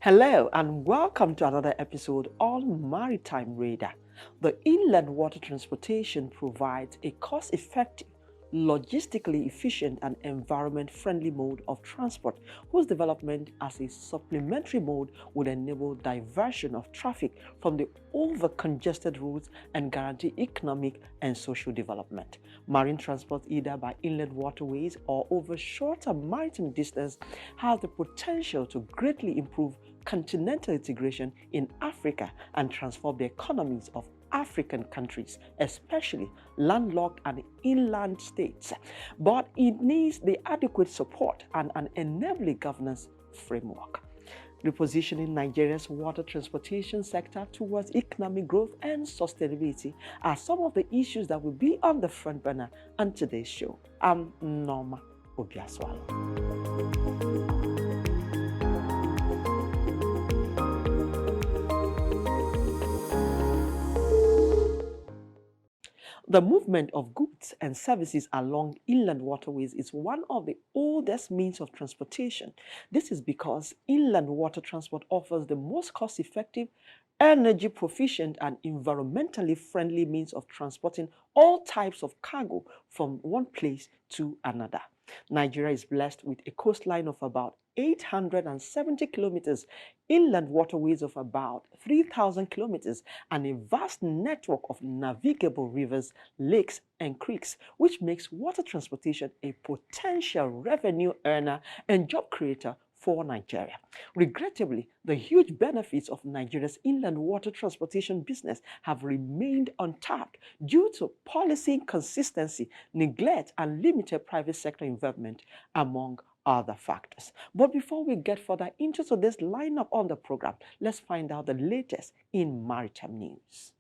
Hello and welcome to another episode on Maritime Radar. The inland water transportation provides a cost-effective, logistically efficient and environment-friendly mode of transport whose development as a supplementary mode would enable diversion of traffic from the over-congested routes and guarantee economic and social development. Marine transport either by inland waterways or over shorter maritime distance has the potential to greatly improve continental integration in Africa and transform the economies of African countries, especially landlocked and inland states. But it needs the adequate support and an enabling governance framework. Repositioning Nigeria's water transportation sector towards economic growth and sustainability are some of the issues that will be on the front burner on today's show. I'm Nneoma Obi-Aualo. The movement of goods and services along inland waterways is one of the oldest means of transportation. This is because inland water transport offers the most cost-effective, energy proficient and environmentally friendly means of transporting all types of cargo from one place to another. Nigeria is blessed with a coastline of about 870 kilometers, inland waterways of about 3,000 kilometers, and a vast network of navigable rivers, lakes, and creeks, which makes water transportation a potential revenue earner and job creator for Nigeria. Regrettably, the huge benefits of Nigeria's inland water transportation business have remained untapped due to policy inconsistency, neglect, and limited private sector investment, among other factors. But before we get further into today's lineup on the program, let's find out the latest in maritime news.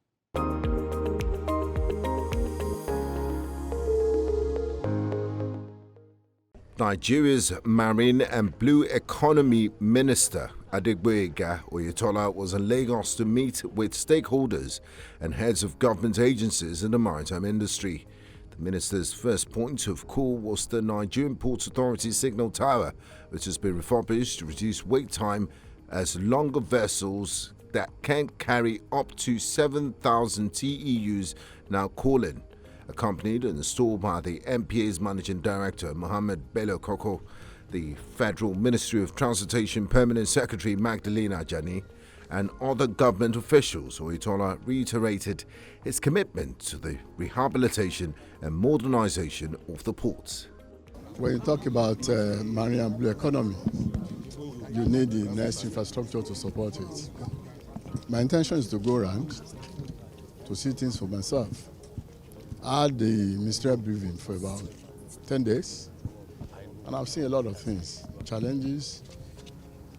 Nigeria's Marine and Blue Economy Minister Adegboyega Oyetola was in Lagos to meet with stakeholders and heads of government agencies in the maritime industry. The minister's first point of call was the Nigerian Ports Authority signal tower, which has been refurbished to reduce wait time as longer vessels that can carry up to 7,000 TEUs now call in. Accompanied and installed by the MPA's Managing Director, Mohammed Bello Koko, the Federal Ministry of Transportation Permanent Secretary, Magdalena Jani, and other government officials. Oyetola reiterated his commitment to the rehabilitation and modernization of the ports. When you talk about marine and blue economy, you need the next infrastructure to support it. My intention is to go around to see things for myself. I had the ministerial briefing for about 10 days, and I've seen a lot of things, challenges,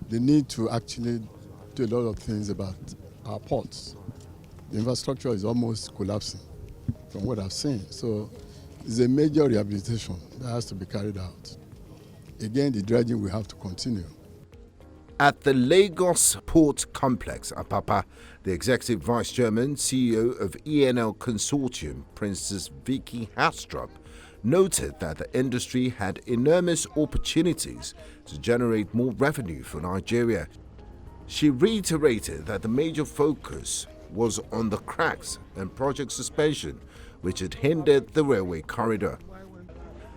the need to actually do a lot of things about our ports. The infrastructure is almost collapsing from what I've seen. So it's a major rehabilitation that has to be carried out. Again, the dredging will have to continue. At the Lagos Port Complex, Apapa, the Executive Vice Chairman, CEO of ENL Consortium, Princess Vicky Hastrup, noted that the industry had enormous opportunities to generate more revenue for Nigeria. She reiterated that the major focus was on the cracks and project suspension, which had hindered the railway corridor.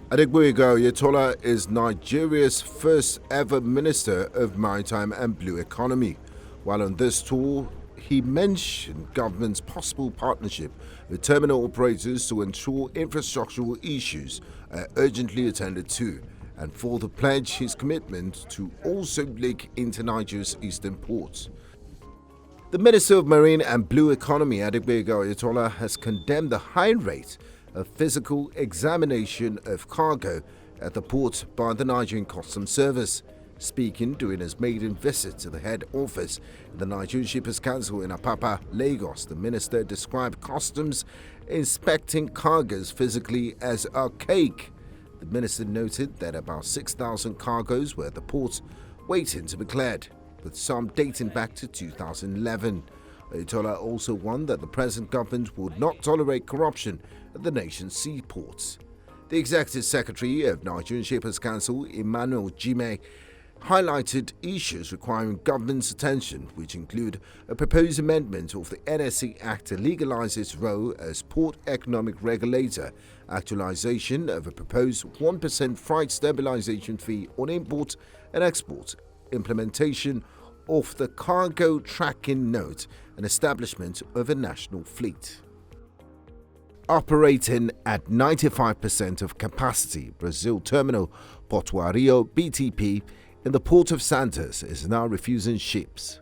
Adegboyega Oyetola is Nigeria's first ever Minister of Maritime and Blue Economy. While on this tour, he mentioned government's possible partnership with terminal operators to ensure infrastructural issues are urgently attended to, and for the pledge his commitment to also link into Nigeria's eastern ports. The Minister of Marine and Blue Economy, Adegboyega Oyetola, has condemned the high rate of physical examination of cargo at the port by the Nigerian Customs Service. Speaking during his maiden visit to the head office of the Nigerian Shippers Council in Apapa, Lagos, the minister described customs inspecting cargoes physically as archaic. The minister noted that about 6,000 cargoes were at the port waiting to be cleared, with some dating back to 2011. Oyetola also warned that the present government would not tolerate corruption at the nation's seaports. The Executive Secretary of Nigerian Shippers Council, Emmanuel Jime, highlighted issues requiring government's attention, which include a proposed amendment of the NSE Act to legalize its role as port economic regulator, actualization of a proposed 1% freight stabilization fee on import and export, implementation of the cargo tracking note, and establishment of a national fleet. Operating at 95% of capacity, Brazil Terminal Portuario BTP in the Port of Santos is now refusing ships.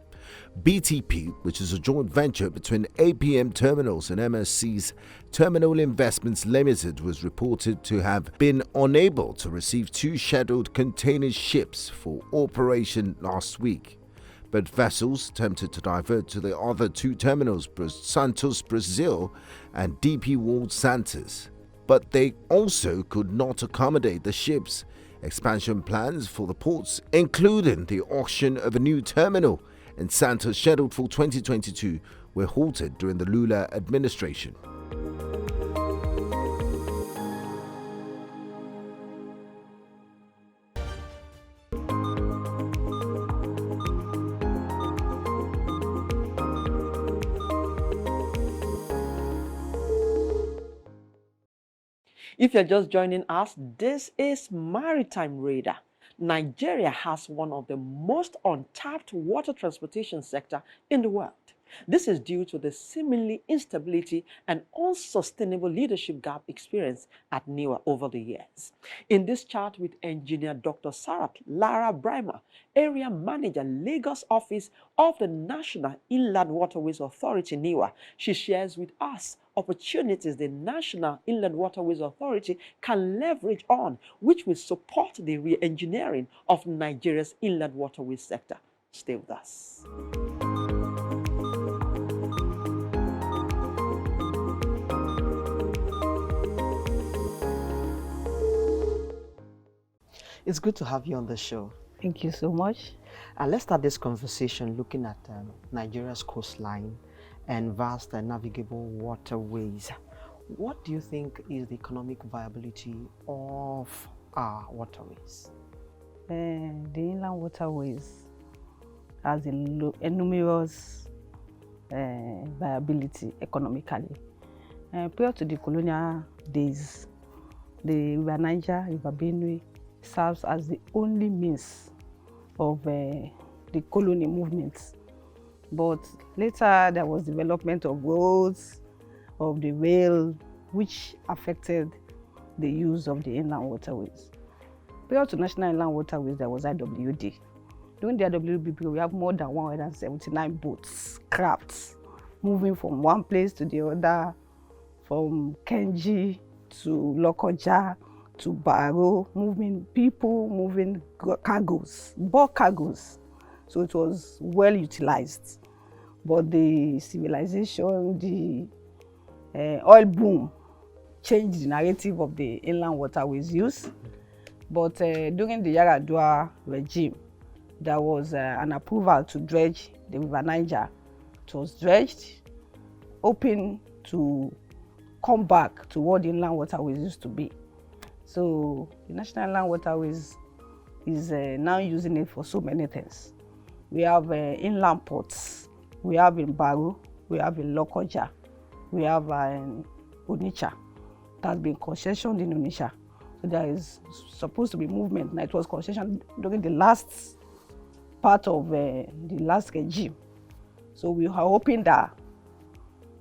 BTP, which is a joint venture between APM Terminals and MSC's Terminal Investments Limited, was reported to have been unable to receive 2 scheduled container ships for operation last week. But vessels attempted to divert to the other 2 terminals, Santos Brazil and DP World Santos, but they also could not accommodate the ships. Expansion plans for the ports, including the auction of a new terminal in Santos scheduled for 2022, were halted during the Lula administration. If you're just joining us, this is Maritime Radar. Nigeria has one of the most untapped water transportation sector in the world. This is due to the seemingly instability and unsustainable leadership gap experienced at Nneoma over the years. In this chat with engineer Dr. Sarat, Lara Braimah, area manager, Lagos office of the National Inland Waterways Authority, Nneoma, she shares with us opportunities the National Inland Waterways Authority can leverage on, which will support the re-engineering of Nigeria's inland waterways sector. Stay with us. It's good to have you on the show. Thank you so much. Let's start this conversation looking at Nigeria's coastline and vast navigable waterways. What do you think is the economic viability of our waterways? The inland waterways has a numerous viability economically. Prior to the colonial days, the River Niger, River Benue serves as the only means of the colony movements. But later there was development of roads, of the rail, which affected the use of the inland waterways. Prior to National Inland Waterways, there was IWD. During the IWD, we have more than 179 boats, crafts, moving from one place to the other, from Kenji to Lokoja to Baro, moving people, moving cargoes, bulk cargoes. So it was well utilized. But the civilization, the oil boom changed the narrative of the inland waterways use. But during the Yaradua regime, there was an approval to dredge the River Niger. It was dredged, open to come back to what the inland waterways used to be. So the National Inland Waterways is now using it for so many things. We have inland ports. We have in Baro, we have in Lokoja, we have in Onitsha. That has been concessioned in Onitsha. So there is supposed to be movement. Now it was concessioned during the last part of the last regime. So we are hoping that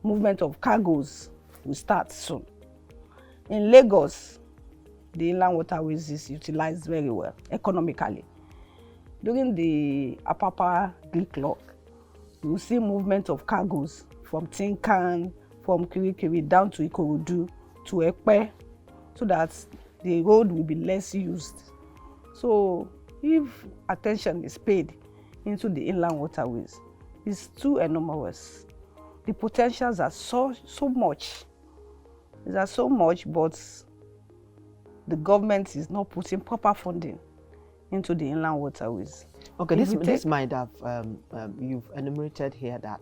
movement of cargoes will start soon. In Lagos, the inland waterways is utilized very well economically. During the Apapa Greek Lock, you will see movement of cargoes from Tinkan, from Kirikiri down to Ikorodu to Ekpe, so that the road will be less used. So if attention is paid into the inland waterways, it's too enormous. The potentials are so much. There are so much, but the government is not putting proper funding into the inland waterways. Okay, this might have, you've enumerated here that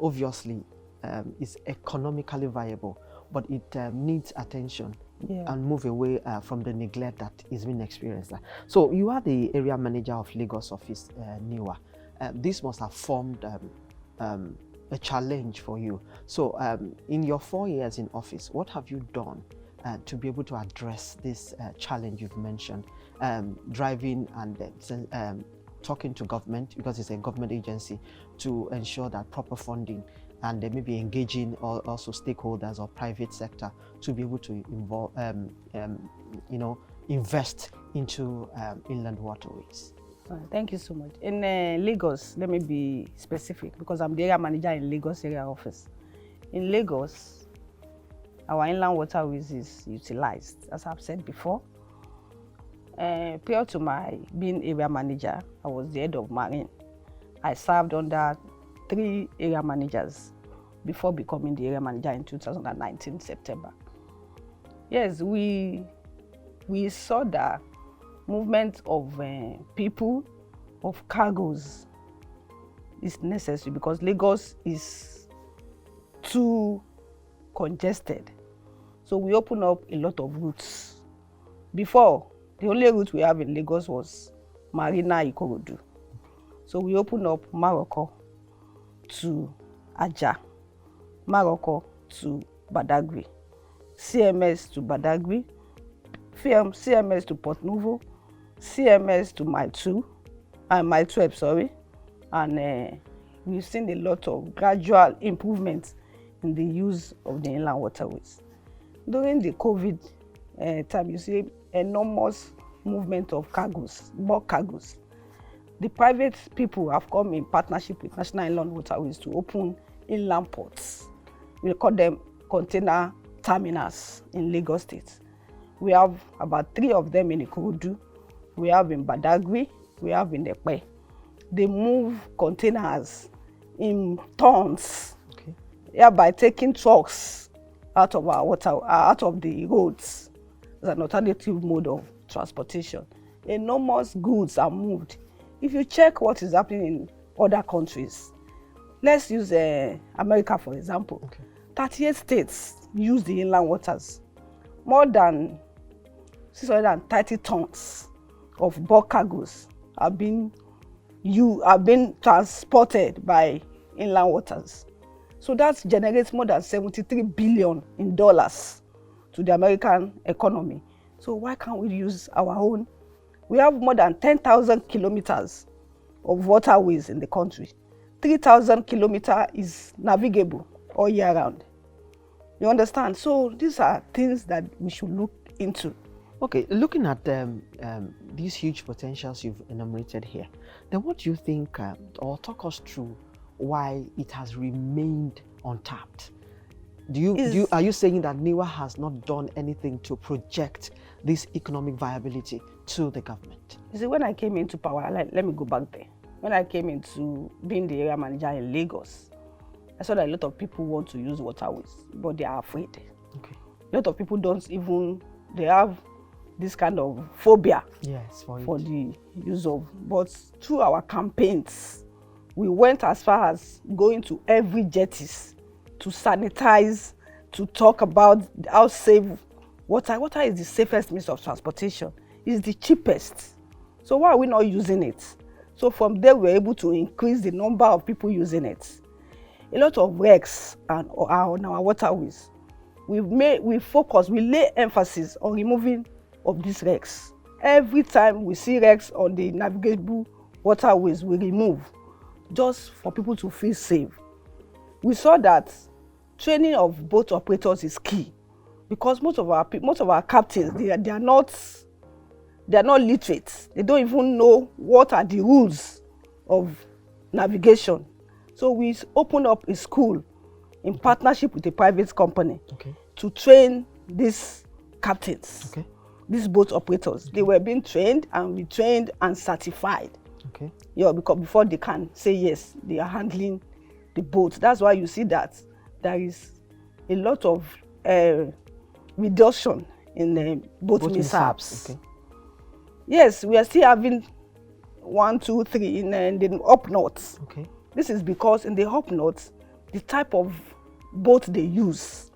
obviously is economically viable. but it needs attention and move away from the neglect that is being experienced. So you are the area manager of Lagos office, Nneoma. This must have formed a challenge for you. So in your 4 years in office, what have you done to be able to address this challenge you've mentioned, driving and talking to government, because it's a government agency, to ensure that proper funding and maybe engaging also stakeholders or private sector to be able to involve, invest into inland waterways? Thank you so much. In Lagos, let me be specific because I'm the area manager in Lagos area office. In Lagos, our inland waterways is utilized, as I've said before. Prior to my being area manager, I was the head of Marine. I served under 3 area managers before becoming the area manager in 2019 September. Yes, we saw that movement of people, of cargoes is necessary because Lagos is too congested. So we open up a lot of routes. Before, the only route we have in Lagos was Marina Ikorodu. So we open up Morocco to Ajah, Morocco to Badagry, CMS to Badagry, CMS to Port Novo, CMS to Mile 12, sorry. And we've seen a lot of gradual improvements in the use of the inland waterways. During the COVID time, you see enormous movement of cargoes, bulk cargoes. The private people have come in partnership with National Inland Waterways to open inland ports. We call them container terminals in Lagos State. We have about 3 of them in Ikorodu. We have in Badagry, we have in Epe. They move containers in tons, by taking trucks out of our water, out of the roads as an alternative mode of transportation. Enormous goods are moved. If you check what is happening in other countries, let's use America for example. 38 states use the inland waters. More than 630 tons of bulk cargoes have been transported by inland waters. So that generates more than $73 billion to the American economy. So why can't we use our own? We have more than 10,000 kilometers of waterways in the country. 3,000 kilometers is navigable all year round. You understand? So these are things that we should look into. Okay, looking at these huge potentials you've enumerated here, then what do you think, or talk us through why it has remained untapped? Are you saying that Nneoma has not done anything to project this economic viability to the government? You see, when I came into power, let me go back there. When I came into being the area manager in Lagos, I saw that a lot of people want to use waterways, but they are afraid. Okay. A lot of people they have this kind of phobia for the use of. But through our campaigns, we went as far as going to every jetties to sanitize, to talk about how safe water. Water is the safest means of transportation. It's the cheapest. So why are we not using it? So from there, we were able to increase the number of people using it. A lot of wrecks are on our waterways. We lay emphasis on removing of these wrecks. Every time we see wrecks on the navigable waterways, we remove, just for people to feel safe. We saw that training of boat operators is key, because most of our captains, they are not literate. They don't even know what are the rules of navigation. So we opened up a school in partnership with a private company to train these captains, these boat operators. They were being trained and retrained and certified. Because before they can say yes, they are handling the boat. That's why you see that there is a lot of reduction in boat mishaps. Yes, we are still having 1, 2, 3 in the up north. This is because in the up north, the type of boat they use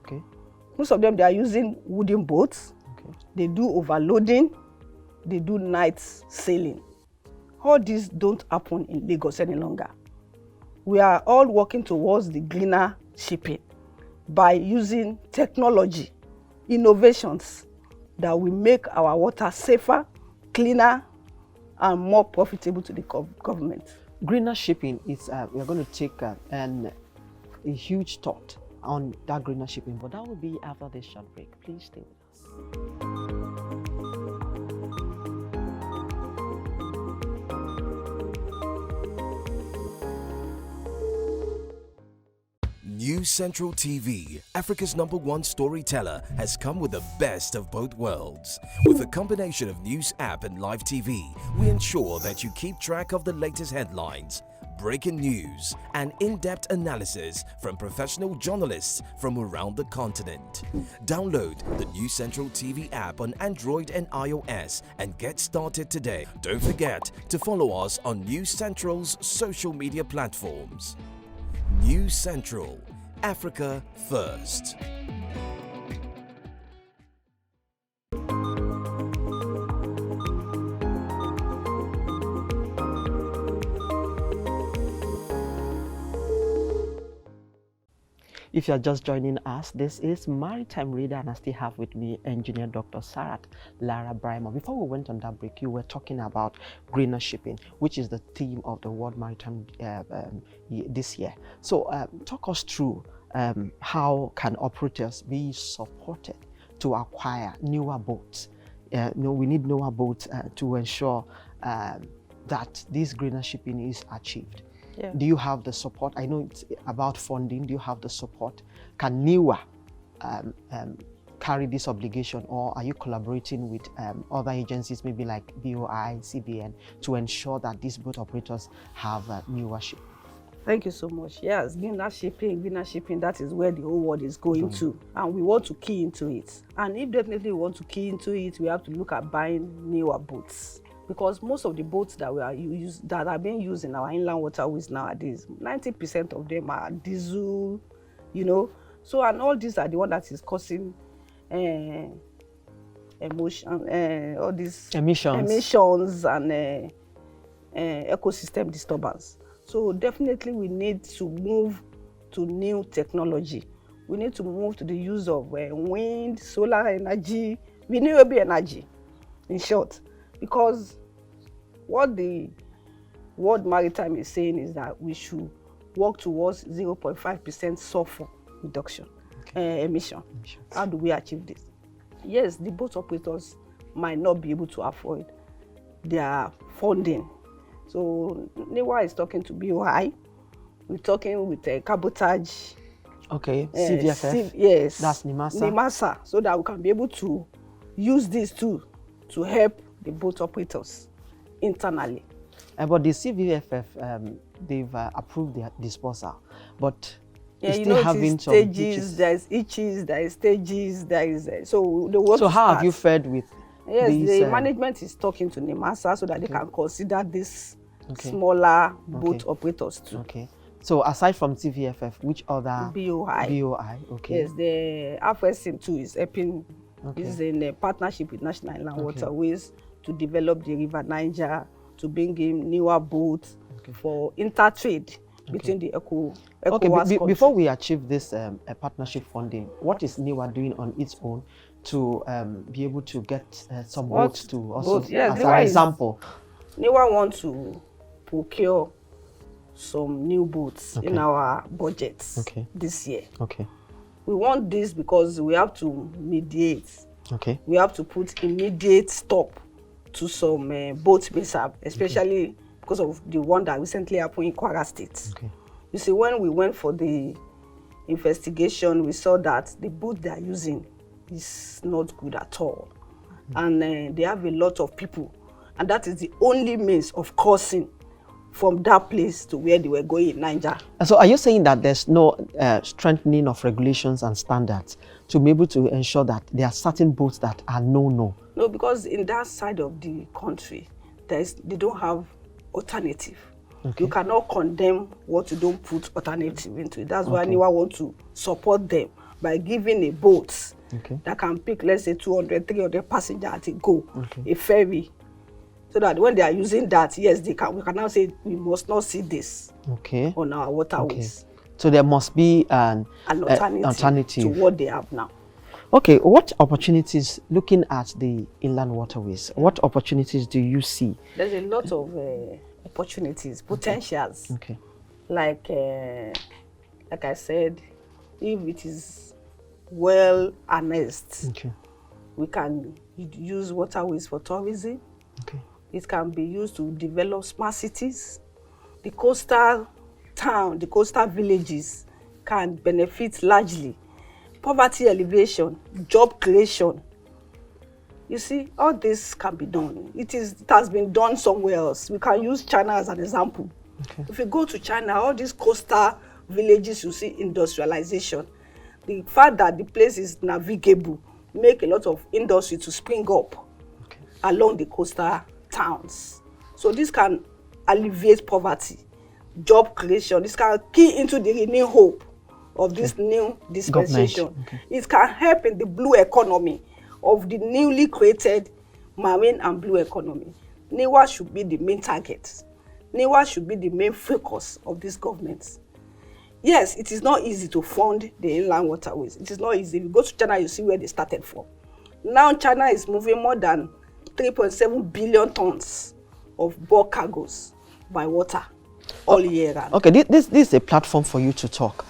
Most of them, they are using wooden boats. Okay. They do overloading. They do night sailing. All these don't happen in Lagos any longer. We are all working towards the greener shipping by using technology, innovations that will make our water safer, cleaner, and more profitable to the government. Greener shipping is, we're going to take a huge thought on that greener shipping, but that will be after this short break. Please stay with us. News Central TV, Africa's #1 storyteller, has come with the best of both worlds. With a combination of news app and live TV, we ensure that you keep track of the latest headlines, breaking news, and in-depth analysis from professional journalists from around the continent. Download the News Central TV app on Android and iOS and get started today. Don't forget to follow us on News Central's social media platforms. News Central, Africa first. If you're just joining us, this is Maritime Reader, and I still have with me Engineer Dr. Sarat, Lara, Braimah. Before we went on that break, you were talking about greener shipping, which is the theme of the World Maritime this year. So talk us through how can operators be supported to acquire newer boats. We need newer boats to ensure that this greener shipping is achieved. Yeah. Do you have the support? I know it's about funding. Do you have the support? Can Nneoma carry this obligation, or are you collaborating with other agencies, maybe like BOI, CBN, to ensure that these boat operators have newer ship? Thank you so much. Yes, greener shipping, that is where the whole world is going to. And we want to key into it. And if definitely we want to key into it, we have to look at buying newer boats. Because most of the boats that that are being used in our inland waterways nowadays, 90% of them are diesel, So, and all these are the one that is causing all these emissions and ecosystem disturbance. So definitely we need to move to new technology. We need to move to the use of wind, solar energy, renewable energy, in short. Because what the World Maritime is saying is that we should work towards 0.5% sulfur reduction emission. How do we achieve this? Yes, the boat operators might not be able to afford their funding. So Nneoma is talking to BOI. We're talking with Cabotage. Okay, CVFF. Yes. That's Nneoma. Nneoma, so that we can be able to use this too to help the boat operators internally. But the CVFF, they've approved their disposal, but it's still having some stages. There is itches, there is stages, there is so the work. So how have you fared with? Yes, these, the management is talking to Nneoma so that they can consider this Okay. smaller boat operators too. Okay. So aside from CVFF, which other? BOI. BOI. Okay. Yes, the AFSIM too is helping. Is in a partnership with National Inland Waterways to develop the River Niger, to bring in newer boats for intertrade between the ECOWAS Before we achieve this partnership funding, what is Nneoma doing on its own to be able to get some boats to also, as an example? Nneoma want to procure some new boats in our budgets this year. Okay. We want this because we have to mediate. Okay. We have to put immediate stop to some boat mishap, especially because of the one that recently happened in Kwara State. Okay. You see, when we went for the investigation, we saw that the boat they are using is not good at all. And they have a lot of people. And that is the only means of crossing from that place to where they were going in Niger. So are you saying that there's no strengthening of regulations and standards to be able to ensure that there are certain boats that are no? No, because in that side of the country, they don't have alternative. You cannot condemn what you don't put alternative into it. That's why Nneoma want to support them by giving a boat Okay. that can pick, let's say, 200, 300 passengers at a go, Okay. a ferry, so that when they are using that, yes, we can now say we must not see this Okay. on our waterways. So there must be an Alternative to what they have now. Okay, what opportunities, looking at the inland waterways, what opportunities do you see? There's a lot of opportunities, potentials. Okay. Like I said, if it is well harnessed, Okay. we can use waterways for tourism. Okay. It can be used to develop smart cities. The coastal town, the coastal villages can benefit largely. Poverty alleviation, job creation. You see, all this can be done. It has been done somewhere else. We can use China as an example. Okay. If you go to China, all these coastal villages, you see industrialization. The fact that the place is navigable make a lot of industry to spring up along the coastal towns. So this can alleviate poverty, job creation. This can key into the renewed hope of this new dispensation. Okay. It can help in the blue economy of the newly created marine and blue economy. Nneoma should be the main target. Nneoma should be the main focus of this government. Yes, it is not easy to fund the inland waterways. It is not easy. If you go to China, you see where they started from. Now China is moving more than 3.7 billion tons of bulk cargoes by water all year round. Okay, this is a platform for you to talk.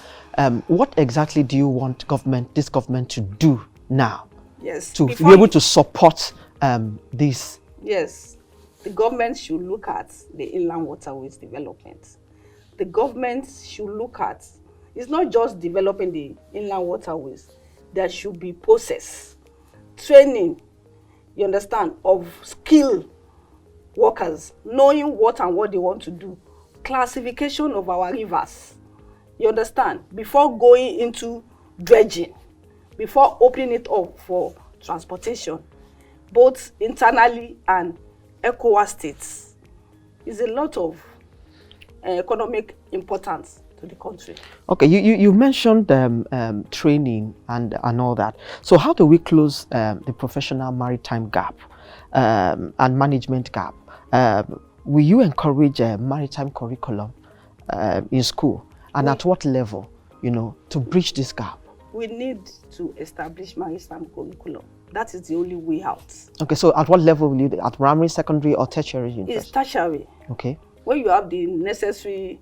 What exactly do you want this government to do now? Yes. To be able to support this? Yes. The government should look at the inland waterways development. The government should look at, it's not just developing the inland waterways. There should be process, training, you understand, of skilled workers, knowing what and what they want to do, classification of our rivers, you understand, before going into dredging, before opening it up for transportation, both internally and ECOWAS states. Is a lot of economic importance to the country. Okay, you mentioned training and all that. So how do we close the professional maritime gap and management gap? Will you encourage a maritime curriculum in school? And at what level, to bridge this gap? We need to establish maritime curriculum. That is the only way out. Okay, so at what level will you do? At primary, secondary, or tertiary university? It's tertiary. Okay. When you have the necessary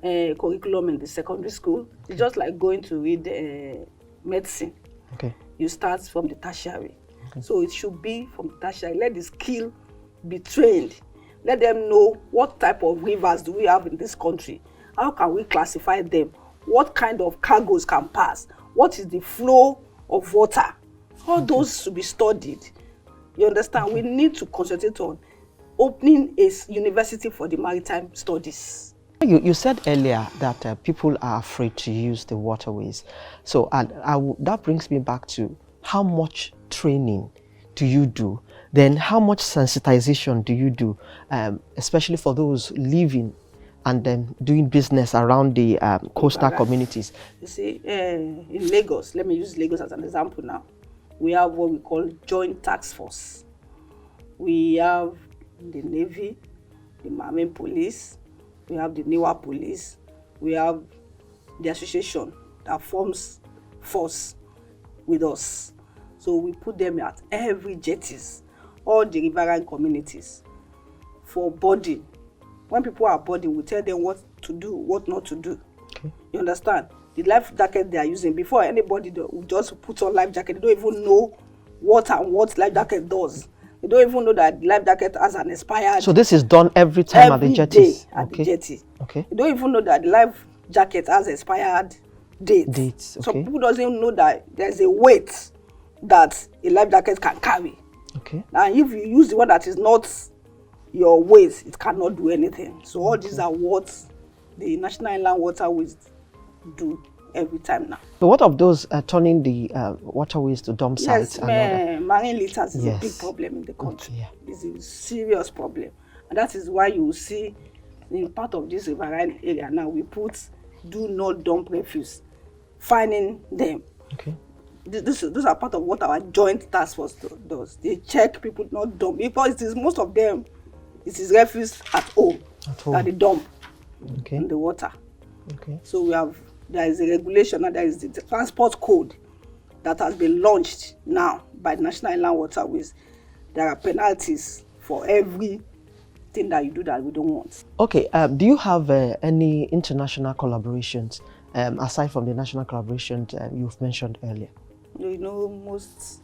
curriculum in the secondary school, it's just like going to read medicine. Okay. You start from the tertiary. Okay. So it should be from the tertiary. Let the skill be trained. Let them know what type of rivers do we have in this country. How can we classify them? What kind of cargoes can pass? What is the flow of water? All those should be studied. You understand? We need to concentrate on opening a university for the maritime studies. You said earlier that people are afraid to use the waterways. So that brings me back to how much training do you do? Then how much sensitization do you do, especially for those living and then doing business around the coastal communities? You see, in Lagos, let me use Lagos as an example now. We have what we call joint task force. We have the Navy, the Marine Police, we have the Nneoma Police, we have the association that forms force with us. So we put them at every jetties, all the riverine communities for boarding. When people are boarding, we tell them what to do, what not to do. Okay. You understand? The life jacket they are using, before anybody will just put on life jacket, they don't even know what and what life jacket does. They don't even know that the life jacket has an expired. So this is done every time at the jetties? Every day at the jetty. Okay. They don't even know that the life jacket has expired dates. Okay. So people don't even know that there's a weight that a life jacket can carry. Okay. Now if you use the one that is not your weight, it cannot do anything. So all these are what the National Inland Waterways do every time now. So what of those turning the waterways to dump sites? Yes, marine litters is a big problem in the country. Okay, yeah. It's a serious problem. And that is why you see in part of this riverine area now, we put do not dump refuse, finding them. Okay. Those are part of what our joint task force does. They check people not dump, because it is most of them, it is refuse at home that they dump in the water. Okay. So there is a regulation, and there is the transport code that has been launched now by the National Inland Waterways. There are penalties for everything that you do that we don't want. Okay. Do you have any international collaborations aside from the national collaborations you've mentioned earlier? You know, most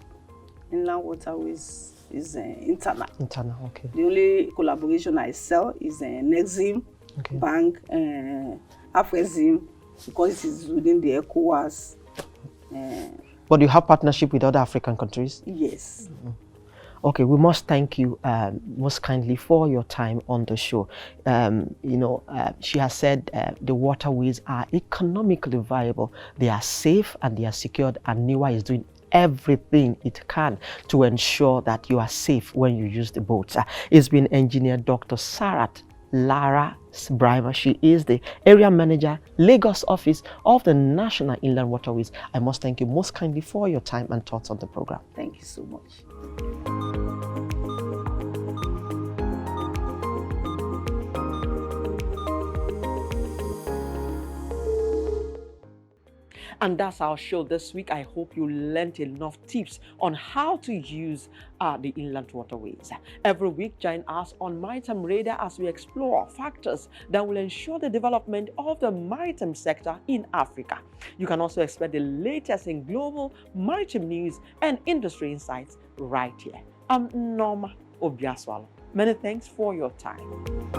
inland waterways is internal. Internal. Okay. The only collaboration I sell is Nexim, Bank, Afrexim, because it is within the ECOWAS. But you have partnership with other African countries? Yes. Okay, we must thank you most kindly for your time on the show. She has said the waterways are economically viable, they are safe and they are secured, and Nneoma is doing everything it can to ensure that you are safe when you use the boats. It's been engineer Dr. Sarat Lara Braimah. She is the area manager, Lagos office of the National Inland Waterways. I must thank you most kindly for your time and thoughts on the program. Thank you so much. And that's our show this week. I hope you learned enough tips on how to use the inland waterways. Every week, join us on Maritime Radar as we explore factors that will ensure the development of the maritime sector in Africa. You can also expect the latest in global maritime news and industry insights right here. I'm Nneoma Obi-Aualo. Many thanks for your time.